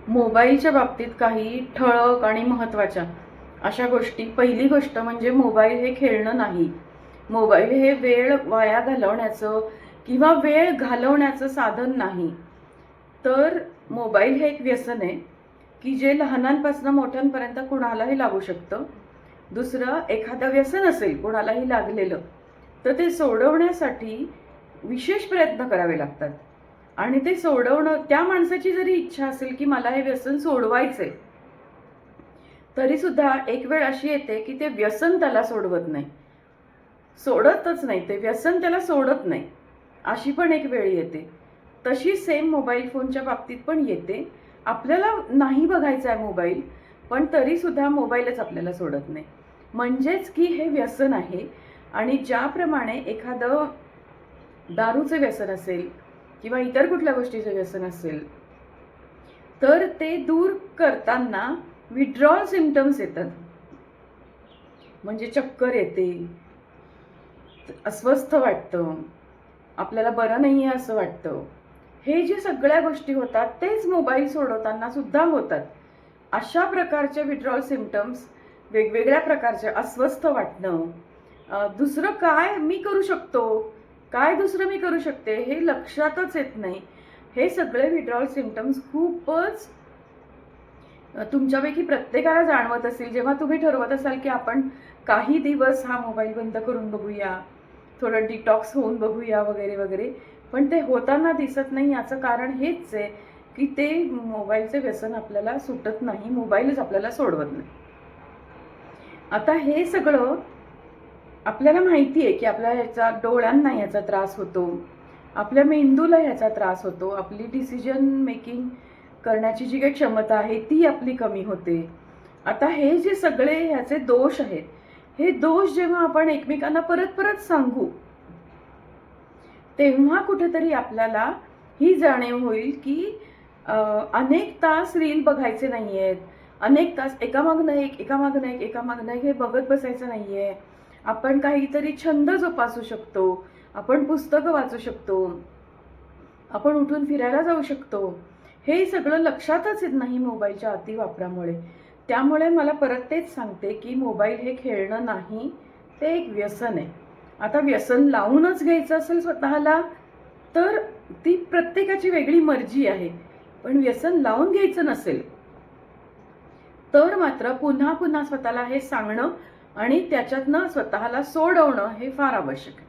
मोबाईलच्या बाबतीत काही ठळक आणि महत्त्वाच्या अशा गोष्टी. पहिली गोष्ट म्हणजे मोबाईल हे खेळणं नाही. मोबाईल हे वेळ वाया घालवण्याचं किंवा वेळ घालवण्याचं साधन नाही. तर मोबाईल हे एक व्यसन आहे की जे लहानांपासून मोठ्यांपर्यंत कुणालाही लागू शकतं. दुसरं, एखादं व्यसन असेल कुणालाही लागलेलं तर ते सोडवण्यासाठी विशेष प्रयत्न करावे लागतात. आणि ते सोडवणं, त्या माणसाची जरी इच्छा असेल की मला हे व्यसन सोडवायचंय, तरी सुद्धा एक वेळ अशी येते की ते व्यसन त्याला सोडवत नाही, सोडतच नाही, ते व्यसन त्याला सोडत नाही, अशी पण एक वेळ येते. तशी सेम मोबाईल फोनच्या बाबतीत पण येते. आपल्याला नाही बघायचा आहे मोबाईल, पण तरी सुद्धा मोबाईलच आपल्याला सोडत नाही. म्हणजेच की हे व्यसन आहे. आणि ज्याप्रमाणे एखादं दारूचं व्यसन असेल किंवा इतर कुठल्या गोष्टीचं व्यसन असेल, तर ते दूर करताना विड्रॉल सिम्पटम्स येतात. म्हणजे चक्कर येते, अस्वस्थ वाटतं, आपल्याला बरं नाही आहे असं वाटतं. हे जे सगळ्या गोष्टी होतात तेच मोबाईल सोडवताना सुद्धा होतात. अशा प्रकारचे विड्रॉल सिम्पटम्स, वेगवेगळ्या प्रकारचे अस्वस्थ वाटणं, दुसरं काय मी करू शकतो, काय दुसरं मी करू शकते हे लक्षातच येत नाही. हे सगळे विड्रॉल सिम्पटम्स खूपच तुमच्यापैकी प्रत्येकाला जाणवत असेल जेव्हा तुम्ही ठरवत असाल की आपण काही दिवस हा मोबाईल बंद करून बघूया, थोडं डिटॉक्स होऊन बघूया वगैरे वगैरे. पण ते होताना दिसत नाही. याचं कारण हेच आहे की ते मोबाईलचे व्यसन आपल्याला सुटत नाही, मोबाईलच आपल्याला सोडवत नाही. आता हे सगळं आपल्याला माहिती आहे की आपल्या ह्याचा डोळ्यांना ह्याचा त्रास होतो, आपल्या मेंदूला ह्याचा त्रास होतो, आपली डिसिजन मेकिंग करण्याची जी काही क्षमता आहे ती आपली कमी होते. आता हे जे सगळे ह्याचे दोष आहेत, हे दोष जेव्हा आपण एकमेकांना परत परत सांगू, तेव्हा कुठेतरी आपल्याला ही जाणीव होईल की अनेक तास रील बघायचे नाही आहेत, अनेक तास एकामागनं एक एकामागनं एक एकामागनं एक हे बघत बसायचं नाही आहे. आपण काहीतरी छंद जोपासू शकतो, आपण पुस्तकं वाचू शकतो, आपण उठून फिरायला जाऊ शकतो. हे सगळं लक्षातच येत नाही मोबाईलच्या अतिवापरामुळे. त्यामुळे मला परत तेच सांगते की मोबाईल हे खेळणं नाही, ते एक व्यसन आहे. आता व्यसन लावूनच घ्यायचं असेल स्वतःला तर ती प्रत्येकाची वेगळी मर्जी आहे. पण व्यसन लावून घ्यायचं नसेल तर मात्र पुन्हा पुन्हा स्वतःला हे सांगणं आणि त्याच्यातनं स्वतःला सोडवणं हे फार आवश्यक आहे.